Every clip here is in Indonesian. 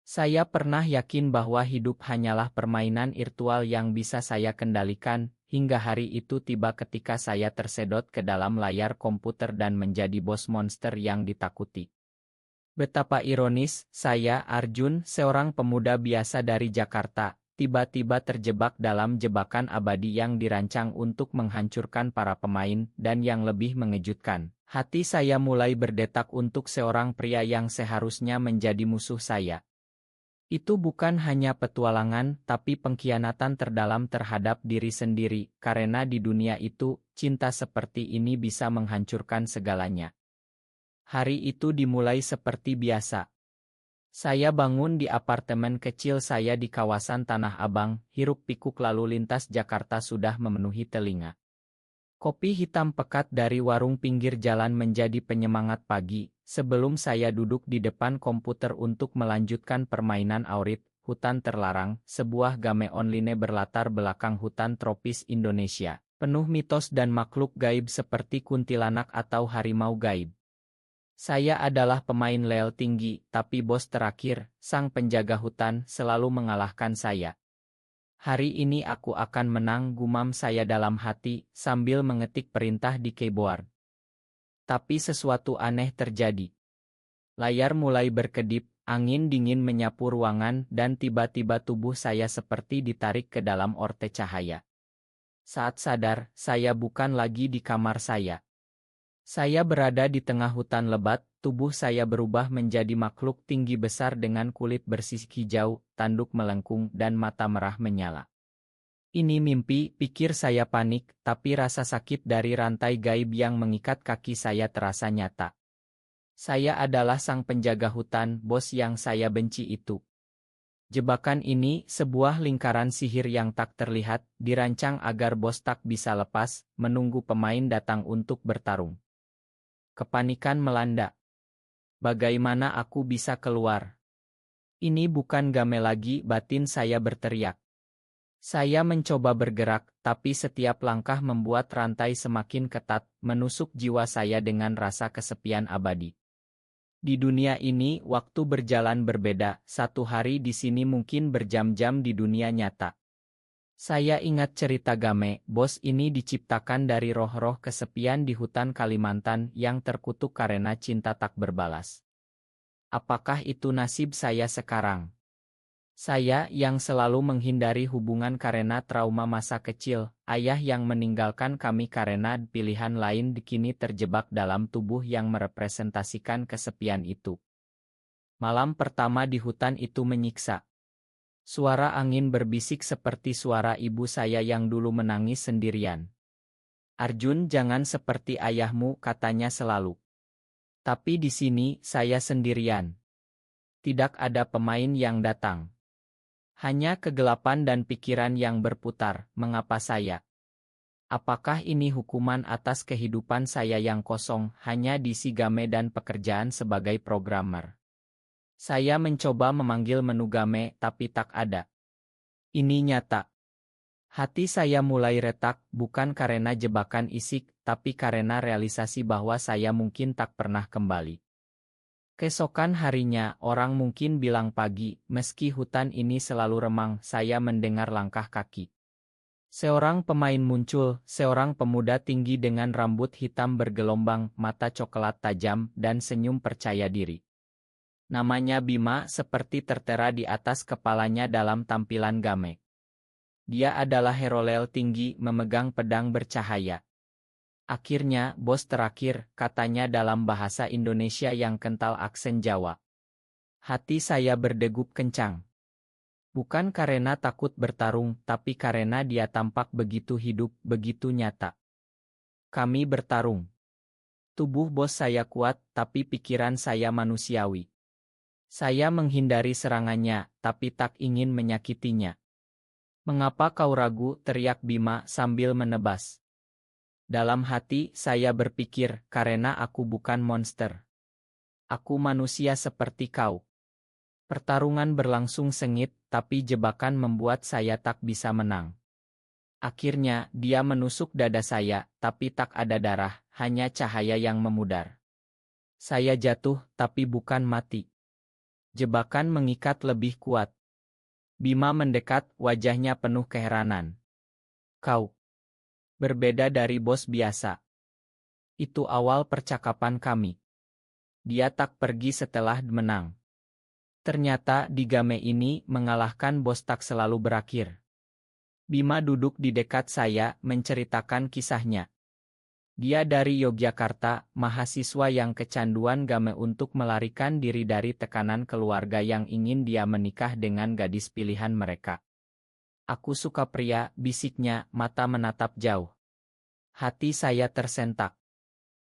Saya pernah yakin bahwa hidup hanyalah permainan virtual yang bisa saya kendalikan, hingga hari itu tiba ketika saya tersedot ke dalam layar komputer dan menjadi bos monster yang ditakuti. Betapa ironis, saya, Arjun, seorang pemuda biasa dari Jakarta, tiba-tiba terjebak dalam jebakan abadi yang dirancang untuk menghancurkan para pemain, dan yang lebih mengejutkan, hati saya mulai berdetak untuk seorang pria yang seharusnya menjadi musuh saya. Itu bukan hanya petualangan, tapi pengkhianatan terdalam terhadap diri sendiri, karena di dunia itu, cinta seperti ini bisa menghancurkan segalanya. Hari itu dimulai seperti biasa. Saya bangun di apartemen kecil saya di kawasan Tanah Abang, hiruk-pikuk lalu lintas Jakarta sudah memenuhi telinga. Kopi hitam pekat dari warung pinggir jalan menjadi penyemangat pagi, sebelum saya duduk di depan komputer untuk melanjutkan permainan Aurit, Hutan Terlarang, sebuah game online berlatar belakang hutan tropis Indonesia, penuh mitos dan makhluk gaib seperti kuntilanak atau harimau gaib. Saya adalah pemain level tinggi, tapi bos terakhir, sang penjaga hutan, selalu mengalahkan saya. Hari ini aku akan menang, gumam saya dalam hati, sambil mengetik perintah di keyboard. Tapi sesuatu aneh terjadi. Layar mulai berkedip, angin dingin menyapu ruangan, dan tiba-tiba tubuh saya seperti ditarik ke dalam orte cahaya. Saat sadar, saya bukan lagi di kamar saya. Saya berada di tengah hutan lebat, tubuh saya berubah menjadi makhluk tinggi besar dengan kulit bersih hijau, tanduk melengkung, dan mata merah menyala. Ini mimpi, pikir saya panik, tapi rasa sakit dari rantai gaib yang mengikat kaki saya terasa nyata. Saya adalah sang penjaga hutan, bos yang saya benci itu. Jebakan ini, sebuah lingkaran sihir yang tak terlihat, dirancang agar bos tak bisa lepas, menunggu pemain datang untuk bertarung. Kepanikan melanda. Bagaimana aku bisa keluar? Ini bukan game lagi, batin saya berteriak. Saya mencoba bergerak, tapi setiap langkah membuat rantai semakin ketat, menusuk jiwa saya dengan rasa kesepian abadi. Di dunia ini, waktu berjalan berbeda, satu hari di sini mungkin berjam-jam di dunia nyata. Saya ingat cerita game, bos ini diciptakan dari roh-roh kesepian di hutan Kalimantan yang terkutuk karena cinta tak berbalas. Apakah itu nasib saya sekarang? Saya yang selalu menghindari hubungan karena trauma masa kecil, ayah yang meninggalkan kami karena pilihan lain kini terjebak dalam tubuh yang merepresentasikan kesepian itu. Malam pertama di hutan itu menyiksa. Suara angin berbisik seperti suara ibu saya yang dulu menangis sendirian. Arjun, jangan seperti ayahmu, katanya selalu. Tapi di sini, saya sendirian. Tidak ada pemain yang datang. Hanya kegelapan dan pikiran yang berputar, mengapa saya? Apakah ini hukuman atas kehidupan saya yang kosong, hanya diisi game dan pekerjaan sebagai programmer? Saya mencoba memanggil menu game, tapi tak ada. Ini nyata. Hati saya mulai retak, bukan karena jebakan isik, tapi karena realisasi bahwa saya mungkin tak pernah kembali. Keesokan harinya, orang mungkin bilang pagi, meski hutan ini selalu remang, saya mendengar langkah kaki. Seorang pemain muncul, seorang pemuda tinggi dengan rambut hitam bergelombang, mata coklat tajam, dan senyum percaya diri. Namanya Bima, seperti tertera di atas kepalanya dalam tampilan game. Dia adalah hero level tinggi, memegang pedang bercahaya. Akhirnya, bos terakhir, katanya dalam bahasa Indonesia yang kental aksen Jawa. Hati saya berdegup kencang. Bukan karena takut bertarung, tapi karena dia tampak begitu hidup, begitu nyata. Kami bertarung. Tubuh bos saya kuat, tapi pikiran saya manusiawi. Saya menghindari serangannya, tapi tak ingin menyakitinya. Mengapa kau ragu, teriak Bima sambil menebas. Dalam hati, saya berpikir, karena aku bukan monster. Aku manusia seperti kau. Pertarungan berlangsung sengit, tapi jebakan membuat saya tak bisa menang. Akhirnya, dia menusuk dada saya, tapi tak ada darah, hanya cahaya yang memudar. Saya jatuh, tapi bukan mati. Jebakan mengikat lebih kuat. Bima mendekat, wajahnya penuh keheranan. Kau berbeda dari bos biasa. Itu awal percakapan kami. Dia tak pergi setelah menang. Ternyata di game ini mengalahkan bos tak selalu berakhir. Bima duduk di dekat saya menceritakan kisahnya. Dia dari Yogyakarta, mahasiswa yang kecanduan game untuk melarikan diri dari tekanan keluarga yang ingin dia menikah dengan gadis pilihan mereka. Aku suka pria, bisiknya, mata menatap jauh. Hati saya tersentak.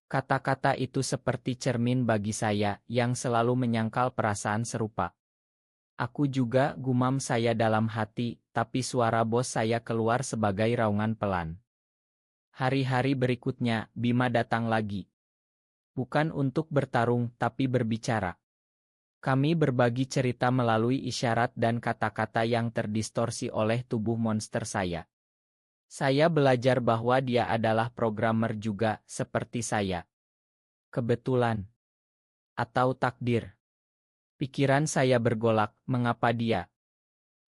Kata-kata itu seperti cermin bagi saya yang selalu menyangkal perasaan serupa. Aku juga, gumam saya dalam hati, tapi suara bos saya keluar sebagai raungan pelan. Hari-hari berikutnya, Bima datang lagi. Bukan untuk bertarung, tapi berbicara. Kami berbagi cerita melalui isyarat dan kata-kata yang terdistorsi oleh tubuh monster saya. Saya belajar bahwa dia adalah programmer juga, seperti saya. Kebetulan. Atau takdir. Pikiran saya bergolak, mengapa dia?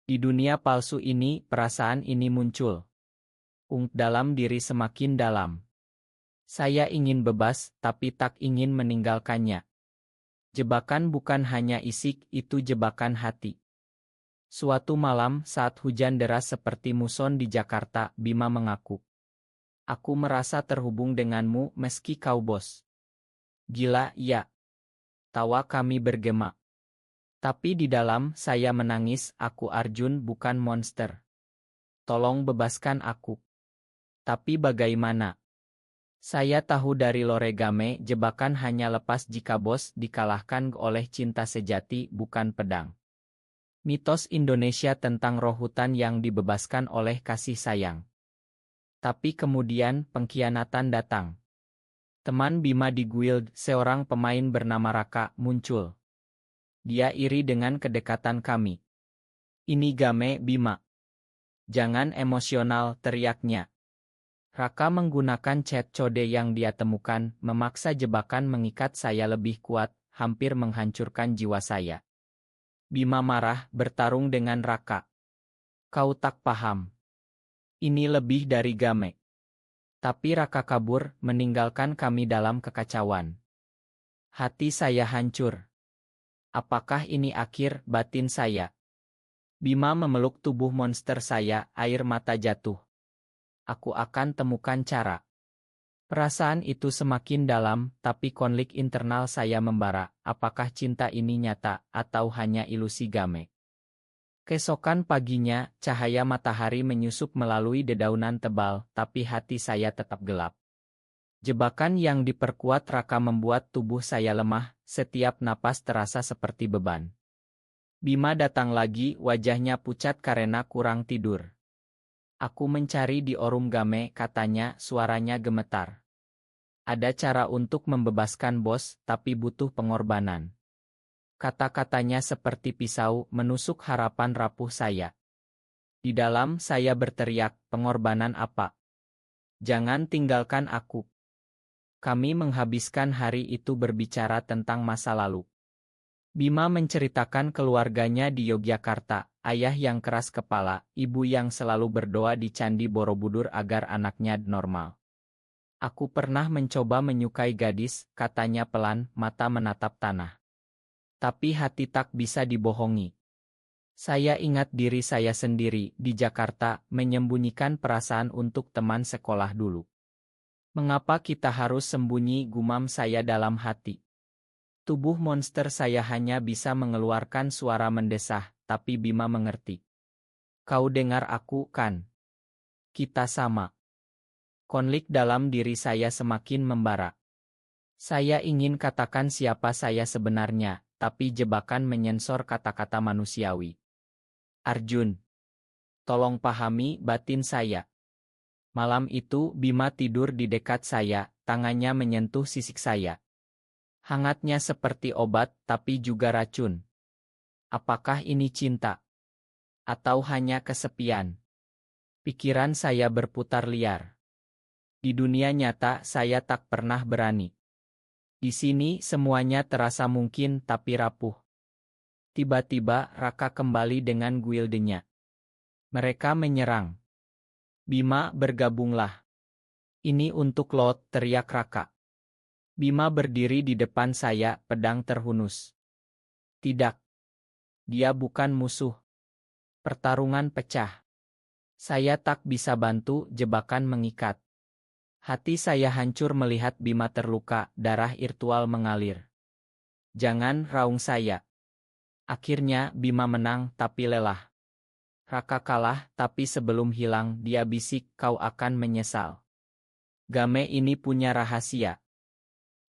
Di dunia palsu ini, perasaan ini muncul. Dalam diri semakin dalam. Saya ingin bebas, tapi tak ingin meninggalkannya. Jebakan bukan hanya isik, itu jebakan hati. Suatu malam, saat hujan deras seperti muson di Jakarta, Bima mengaku. Aku merasa terhubung denganmu meski kau bos. Gila, ya. Tawa kami bergema. Tapi di dalam, saya menangis, aku Arjun bukan monster. Tolong bebaskan aku. Tapi bagaimana? Saya tahu dari Loregame, jebakan hanya lepas jika bos dikalahkan oleh cinta sejati, bukan pedang. Mitos Indonesia tentang roh hutan yang dibebaskan oleh kasih sayang. Tapi kemudian, pengkhianatan datang. Teman Bima di guild, seorang pemain bernama Raka, muncul. Dia iri dengan kedekatan kami. Ini game, Bima. Jangan emosional, teriaknya. Raka menggunakan chat code yang dia temukan, memaksa jebakan mengikat saya lebih kuat, hampir menghancurkan jiwa saya. Bima marah, bertarung dengan Raka. Kau tak paham. Ini lebih dari game. Tapi Raka kabur, meninggalkan kami dalam kekacauan. Hati saya hancur. Apakah ini akhir, batin saya? Bima memeluk tubuh monster saya, air mata jatuh. Aku akan temukan cara. Perasaan itu semakin dalam, tapi konflik internal saya membara. Apakah cinta ini nyata, atau hanya ilusi game? Keesokan paginya, cahaya matahari menyusup melalui dedaunan tebal, tapi hati saya tetap gelap. Jebakan yang diperkuat Raka membuat tubuh saya lemah, setiap napas terasa seperti beban. Bima datang lagi, wajahnya pucat karena kurang tidur. Aku mencari di Orum Game, katanya, suaranya gemetar. Ada cara untuk membebaskan bos, tapi butuh pengorbanan. Kata-katanya seperti pisau, menusuk harapan rapuh saya. Di dalam saya berteriak, pengorbanan apa? Jangan tinggalkan aku. Kami menghabiskan hari itu berbicara tentang masa lalu. Bima menceritakan keluarganya di Yogyakarta, ayah yang keras kepala, ibu yang selalu berdoa di Candi Borobudur agar anaknya normal. Aku pernah mencoba menyukai gadis, katanya pelan, mata menatap tanah. Tapi hati tak bisa dibohongi. Saya ingat diri saya sendiri, di Jakarta, menyembunyikan perasaan untuk teman sekolah dulu. Mengapa kita harus sembunyi, gumam saya dalam hati. Tubuh monster saya hanya bisa mengeluarkan suara mendesah, tapi Bima mengerti. Kau dengar aku, kan? Kita sama. Konflik dalam diri saya semakin membara. Saya ingin katakan siapa saya sebenarnya, tapi jebakan menyensor kata-kata manusiawi. Arjun. Tolong pahami batin saya. Malam itu Bima tidur di dekat saya, tangannya menyentuh sisik saya. Hangatnya seperti obat, tapi juga racun. Apakah ini cinta? Atau hanya kesepian? Pikiran saya berputar liar. Di dunia nyata saya tak pernah berani. Di sini semuanya terasa mungkin tapi rapuh. Tiba-tiba Raka kembali dengan guildenya. Mereka menyerang. Bima, bergabunglah. Ini untuk lo, teriak Raka. Bima berdiri di depan saya, pedang terhunus. Tidak. Dia bukan musuh. Pertarungan pecah. Saya tak bisa bantu, jebakan mengikat. Hati saya hancur melihat Bima terluka, darah irtual mengalir. Jangan, raung saya. Akhirnya Bima menang tapi lelah. Raka kalah, tapi sebelum hilang dia bisik, kau akan menyesal. Game ini punya rahasia.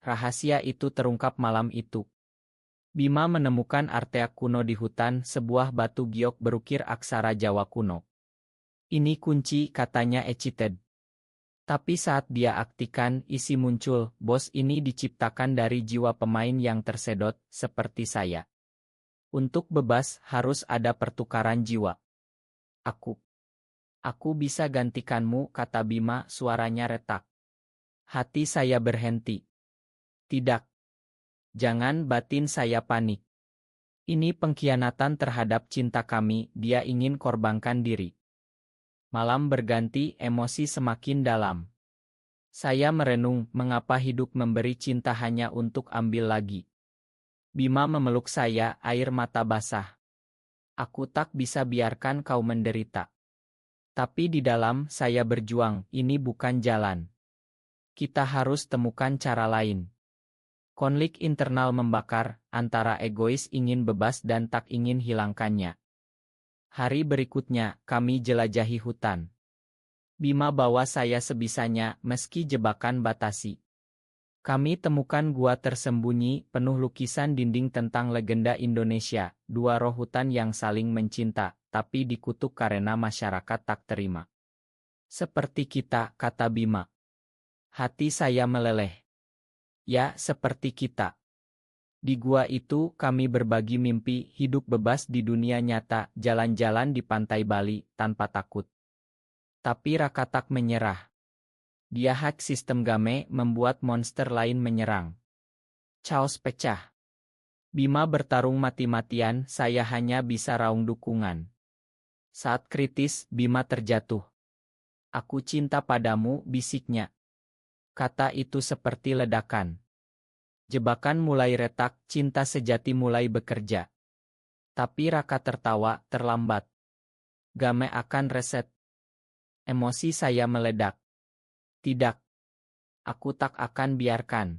Rahasia itu terungkap malam itu. Bima menemukan artefak kuno di hutan, sebuah batu giok berukir aksara Jawa kuno. Ini kunci, katanya Echited. Tapi saat dia aktifkan, isi muncul, bos ini diciptakan dari jiwa pemain yang tersedot, seperti saya. Untuk bebas, harus ada pertukaran jiwa. Aku bisa gantikanmu, kata Bima, suaranya retak. Hati saya berhenti. Tidak. Jangan, batin saya panik. Ini pengkhianatan terhadap cinta kami, dia ingin korbankan diri. Malam berganti, emosi semakin dalam. Saya merenung, mengapa hidup memberi cinta hanya untuk ambil lagi. Bima memeluk saya, air mata basah. Aku tak bisa biarkan kau menderita. Tapi di dalam, saya berjuang, ini bukan jalan. Kita harus temukan cara lain. Konflik internal membakar, antara egois ingin bebas dan tak ingin hilangkannya. Hari berikutnya, kami jelajahi hutan. Bima bawa saya sebisanya, meski jebakan batasi. Kami temukan gua tersembunyi, penuh lukisan dinding tentang legenda Indonesia, dua roh hutan yang saling mencinta, tapi dikutuk karena masyarakat tak terima. Seperti kita, kata Bima. Hati saya meleleh. Ya, seperti kita. Di gua itu, kami berbagi mimpi, hidup bebas di dunia nyata, jalan-jalan di pantai Bali, tanpa takut. Tapi Raka tak menyerah. Dia hack sistem game, membuat monster lain menyerang. Chaos pecah. Bima bertarung mati-matian, saya hanya bisa raung dukungan. Saat kritis, Bima terjatuh. Aku cinta padamu, bisiknya. Kata itu seperti ledakan. Jebakan mulai retak, cinta sejati mulai bekerja. Tapi Raka tertawa, terlambat. Game akan reset. Emosi saya meledak. Tidak. Aku tak akan biarkan.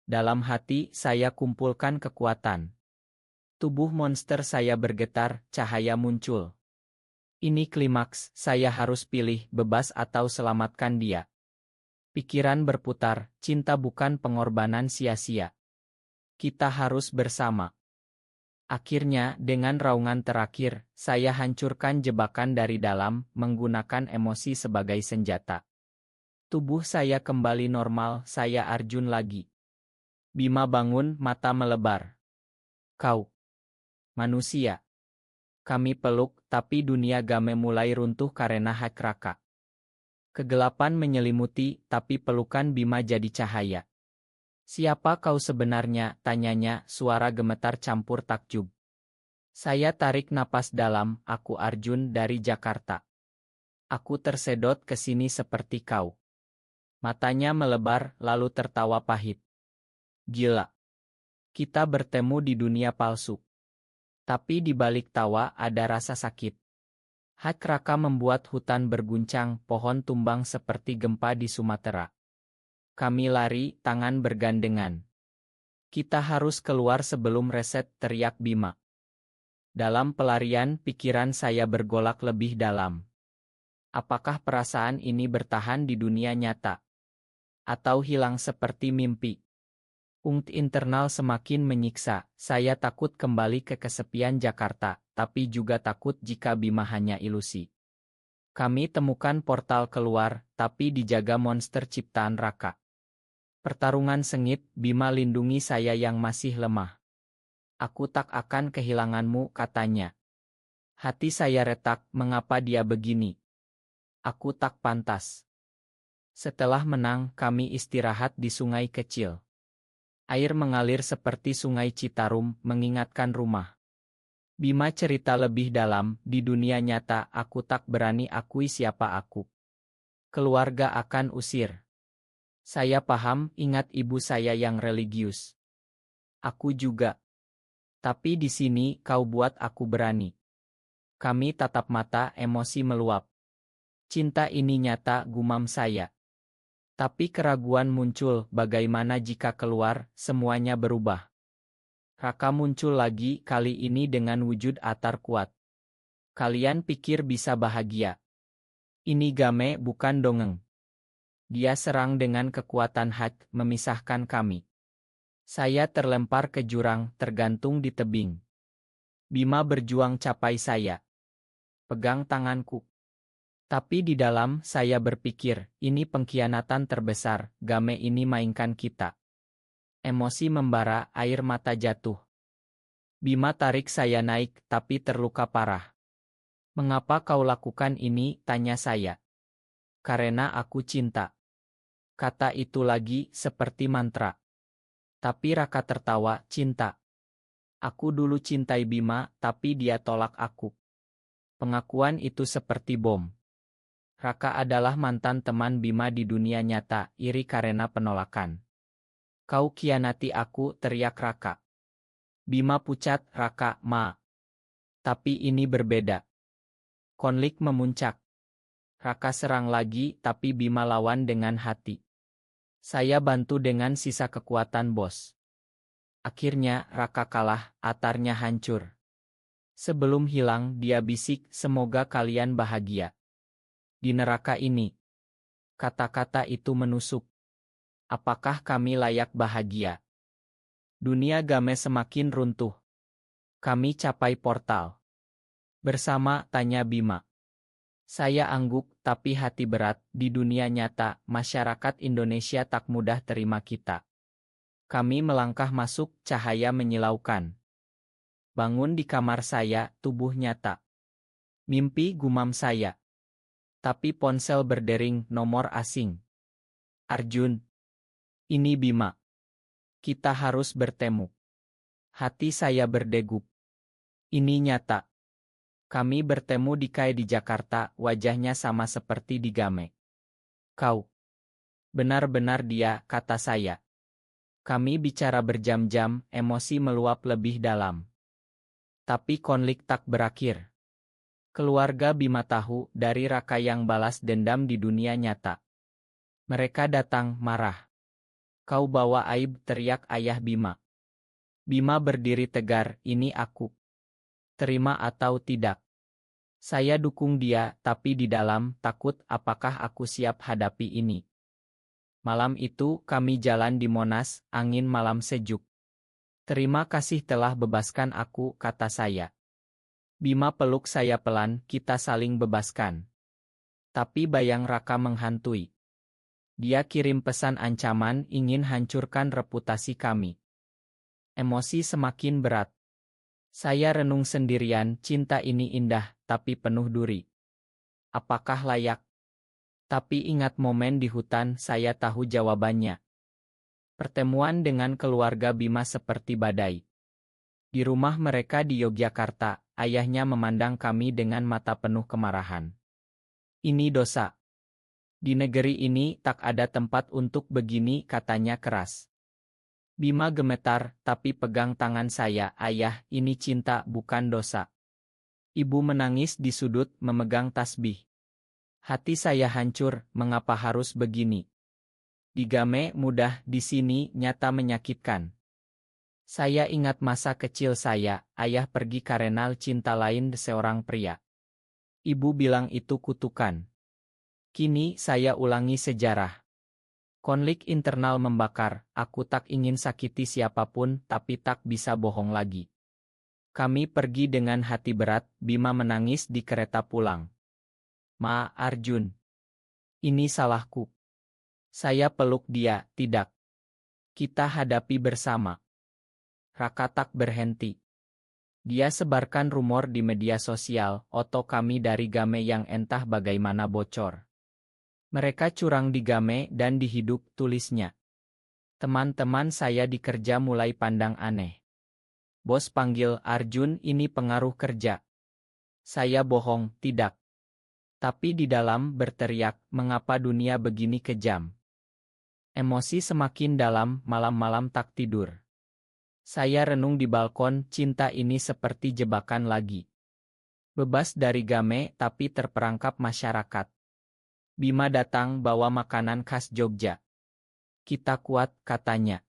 Dalam hati, saya kumpulkan kekuatan. Tubuh monster saya bergetar, cahaya muncul. Ini klimaks, saya harus pilih, bebas atau selamatkan dia. Pikiran berputar, cinta bukan pengorbanan sia-sia. Kita harus bersama. Akhirnya, dengan raungan terakhir, saya hancurkan jebakan dari dalam, menggunakan emosi sebagai senjata. Tubuh saya kembali normal, saya Arjun lagi. Bima bangun, mata melebar. Kau. Manusia. Kami peluk, tapi dunia game mulai runtuh karena hak Raka. Kegelapan menyelimuti, tapi pelukan Bima jadi cahaya. Siapa kau sebenarnya, tanyanya, suara gemetar campur takjub. Saya tarik napas dalam, aku Arjun dari Jakarta. Aku tersedot ke sini seperti kau. Matanya melebar, lalu tertawa pahit. Gila. Kita bertemu di dunia palsu. Tapi di balik tawa ada rasa sakit. Hak Raka membuat hutan berguncang, pohon tumbang seperti gempa di Sumatera. Kami lari, tangan bergandengan. Kita harus keluar sebelum reset, teriak Bima. Dalam pelarian, pikiran saya bergolak lebih dalam. Apakah perasaan ini bertahan di dunia nyata? Atau hilang seperti mimpi? Angst internal semakin menyiksa, saya takut kembali ke kesepian Jakarta, tapi juga takut jika Bima hanya ilusi. Kami temukan portal keluar, tapi dijaga monster ciptaan Raka. Pertarungan sengit, Bima lindungi saya yang masih lemah. Aku tak akan kehilanganmu, katanya. Hati saya retak, mengapa dia begini? Aku tak pantas. Setelah menang, kami istirahat di sungai kecil. Air mengalir seperti sungai Citarum, mengingatkan rumah. Bima cerita lebih dalam, di dunia nyata aku tak berani akui siapa aku. Keluarga akan usir. Saya paham, ingat ibu saya yang religius. Aku juga. Tapi di sini kau buat aku berani. Kami tatap mata, emosi meluap. Cinta ini nyata, gumam saya. Tapi keraguan muncul, bagaimana jika keluar, semuanya berubah. Raka muncul lagi, kali ini dengan wujud atar kuat. Kalian pikir bisa bahagia? Ini game, bukan dongeng. Dia serang dengan kekuatan hak, memisahkan kami. Saya terlempar ke jurang, tergantung di tebing. Bima berjuang capai saya. Pegang tanganku. Tapi di dalam, saya berpikir, ini pengkhianatan terbesar, game ini mainkan kita. Emosi membara, air mata jatuh. Bima tarik saya naik, tapi terluka parah. Mengapa kau lakukan ini, tanya saya. Karena aku cinta. Kata itu lagi, seperti mantra. Tapi Raka tertawa, cinta. Aku dulu cintai Bima, tapi dia tolak aku. Pengakuan itu seperti bom. Raka adalah mantan teman Bima di dunia nyata, iri karena penolakan. Kau khianati aku, teriak Raka. Bima pucat, Raka, ma. Tapi ini berbeda. Konflik memuncak. Raka serang lagi, tapi Bima lawan dengan hati. Saya bantu dengan sisa kekuatan bos. Akhirnya, Raka kalah, atarnya hancur. Sebelum hilang, dia bisik, semoga kalian bahagia. Di neraka ini. Kata-kata itu menusuk. Apakah kami layak bahagia? Dunia game semakin runtuh. Kami capai portal. Bersama, tanya Bima. Saya angguk, tapi hati berat, di dunia nyata, masyarakat Indonesia tak mudah terima kita. Kami melangkah masuk, cahaya menyilaukan. Bangun di kamar saya, tubuh nyata. Mimpi, gumam saya. Tapi ponsel berdering, nomor asing. Arjun. Ini Bima. Kita harus bertemu. Hati saya berdegup. Ini nyata. Kami bertemu di Kai di Jakarta, wajahnya sama seperti di game. Kau. Benar-benar dia, kata saya. Kami bicara berjam-jam, emosi meluap lebih dalam. Tapi konflik tak berakhir. Keluarga Bima tahu dari Raka yang balas dendam di dunia nyata. Mereka datang, marah. Kau bawa aib, teriak ayah Bima. Bima berdiri tegar, ini aku. Terima atau tidak. Saya dukung dia, tapi di dalam, takut apakah aku siap hadapi ini. Malam itu, kami jalan di Monas, angin malam sejuk. Terima kasih telah bebaskan aku, kata saya. Bima peluk saya pelan, kita saling bebaskan. Tapi bayang Raka menghantui. Dia kirim pesan ancaman, ingin hancurkan reputasi kami. Emosi semakin berat. Saya renung sendirian, cinta ini indah, tapi penuh duri. Apakah layak? Tapi ingat momen di hutan, saya tahu jawabannya. Pertemuan dengan keluarga Bima seperti badai. Di rumah mereka di Yogyakarta, ayahnya memandang kami dengan mata penuh kemarahan. Ini dosa. Di negeri ini tak ada tempat untuk begini, katanya keras. Bima gemetar, tapi pegang tangan saya, ayah, ini cinta, bukan dosa. Ibu menangis di sudut, memegang tasbih. Hati saya hancur, mengapa harus begini? Di game mudah, di sini nyata menyakitkan. Saya ingat masa kecil saya, ayah pergi karena cinta lain seorang pria. Ibu bilang itu kutukan. Kini saya ulangi sejarah. Konflik internal membakar, aku tak ingin sakiti siapapun, tapi tak bisa bohong lagi. Kami pergi dengan hati berat, Bima menangis di kereta pulang. Ma, Arjun. Ini salahku. Saya peluk dia, tidak. Kita hadapi bersama. Raka tak berhenti. Dia sebarkan rumor di media sosial, oto kami dari game yang entah bagaimana bocor. Mereka curang di game dan di hidup, tulisnya. Teman-teman saya di kerja mulai pandang aneh. Bos panggil Arjun, ini pengaruh kerja. Saya bohong, tidak. Tapi di dalam berteriak, mengapa dunia begini kejam? Emosi semakin dalam, malam-malam tak tidur. Saya renung di balkon, cinta ini seperti jebakan lagi. Bebas dari Game tapi terperangkap masyarakat. Bima datang bawa makanan khas Jogja. Kita kuat, katanya.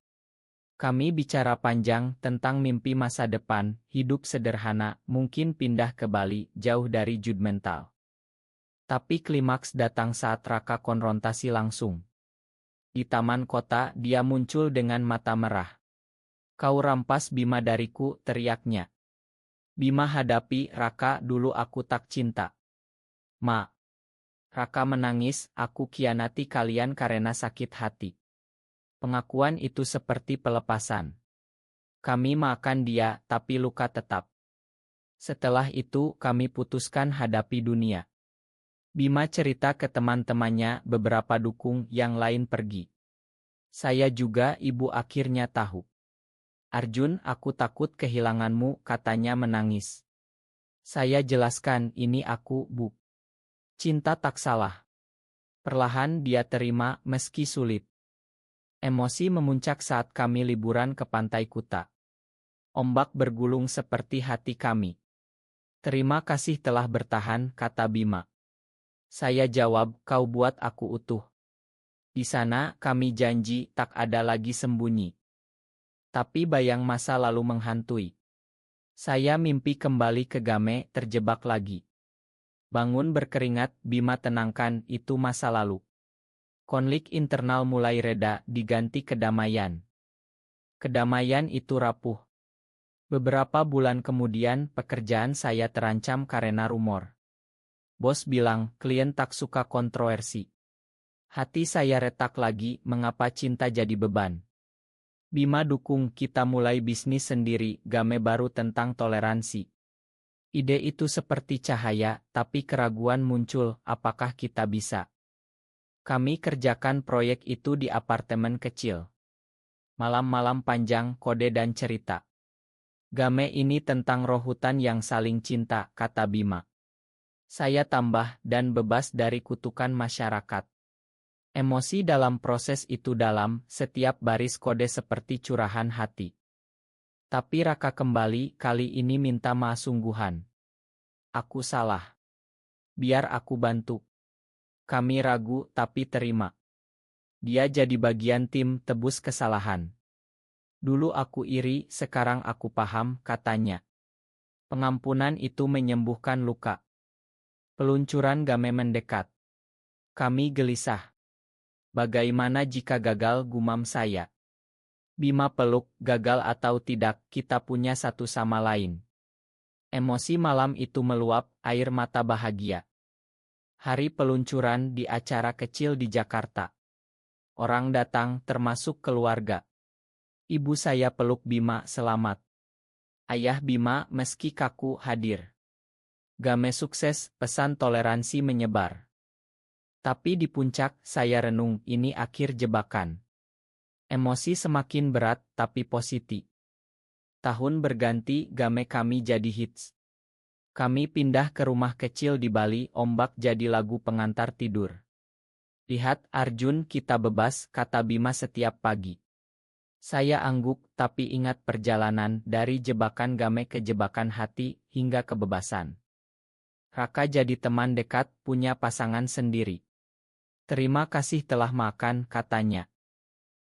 Kami bicara panjang tentang mimpi masa depan, hidup sederhana, mungkin pindah ke Bali, jauh dari judgmental. Tapi klimaks datang saat Raka konfrontasi langsung. Di taman kota, dia muncul dengan mata merah. Kau rampas Bima dariku, teriaknya. Bima hadapi, Raka, dulu aku tak cinta. Ma. Raka menangis, aku kianati kalian karena sakit hati. Pengakuan itu seperti pelepasan. Kami makan dia, tapi luka tetap. Setelah itu, kami putuskan hadapi dunia. Bima cerita ke teman-temannya, beberapa dukung yang lain pergi. Saya juga, ibu akhirnya tahu. Arjun, aku takut kehilanganmu, katanya menangis. Saya jelaskan, ini aku, Bu. Cinta tak salah. Perlahan dia terima, meski sulit. Emosi memuncak saat kami liburan ke pantai Kuta. Ombak bergulung seperti hati kami. Terima kasih telah bertahan, kata Bima. Saya jawab, kau buat aku utuh. Di sana, kami janji tak ada lagi sembunyi. Tapi bayang masa lalu menghantui. Saya mimpi kembali ke Game, terjebak lagi. Bangun berkeringat, Bima tenangkan, itu masa lalu. Konflik internal mulai reda, diganti kedamaian. Kedamaian itu rapuh. Beberapa bulan kemudian, pekerjaan saya terancam karena rumor. Bos bilang, klien tak suka kontroversi. Hati saya retak lagi, mengapa cinta jadi beban? Bima dukung, kita mulai bisnis sendiri, Game baru tentang toleransi. Ide itu seperti cahaya, tapi keraguan muncul, apakah kita bisa? Kami kerjakan proyek itu di apartemen kecil. Malam-malam panjang, kode dan cerita. Game ini tentang roh hutan yang saling cinta, kata Bima. Saya tambah, dan bebas dari kutukan masyarakat. Emosi dalam proses itu dalam, setiap baris kode seperti curahan hati. Tapi Raka kembali, kali ini minta maaf sungguhan. Aku salah. Biar aku bantu. Kami ragu, tapi terima. Dia jadi bagian tim tebus kesalahan. Dulu aku iri, sekarang aku paham, katanya. Pengampunan itu menyembuhkan luka. Peluncuran Game mendekat. Kami gelisah. Bagaimana jika gagal, gumam saya. Bima peluk, gagal atau tidak, kita punya satu sama lain. Emosi malam itu meluap, air mata bahagia. Hari peluncuran di acara kecil di Jakarta. Orang datang, termasuk keluarga. Ibu saya peluk Bima, selamat. Ayah Bima, meski kaku, hadir. Game sukses, pesan toleransi menyebar. Tapi di puncak, saya renung, ini akhir jebakan. Emosi semakin berat, tapi positif. Tahun berganti, Game kami jadi hits. Kami pindah ke rumah kecil di Bali, ombak jadi lagu pengantar tidur. Lihat Arjun, kita bebas, kata Bima setiap pagi. Saya angguk, tapi ingat perjalanan dari jebakan Game ke jebakan hati, hingga kebebasan. Raka jadi teman dekat, punya pasangan sendiri. Terima kasih telah makan, katanya.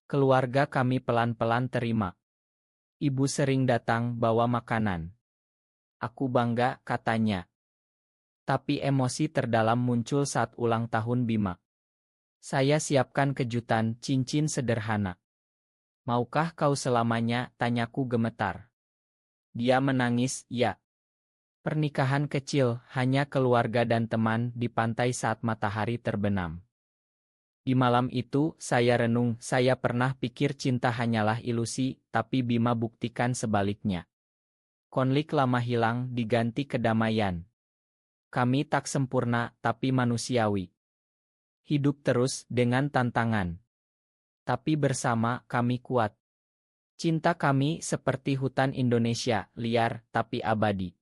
Keluarga kami pelan-pelan terima. Ibu sering datang bawa makanan. Aku bangga, katanya. Tapi emosi terdalam muncul saat ulang tahun Bima. Saya siapkan kejutan, cincin sederhana. Maukah kau selamanya, tanyaku gemetar. Dia menangis, ya. Pernikahan kecil, hanya keluarga dan teman di pantai saat matahari terbenam. Di malam itu, saya renung, saya pernah pikir cinta hanyalah ilusi, tapi Bima buktikan sebaliknya. Konflik lama hilang, diganti kedamaian. Kami tak sempurna, tapi manusiawi. Hidup terus, dengan tantangan. Tapi bersama, kami kuat. Cinta kami seperti hutan Indonesia, liar tapi abadi.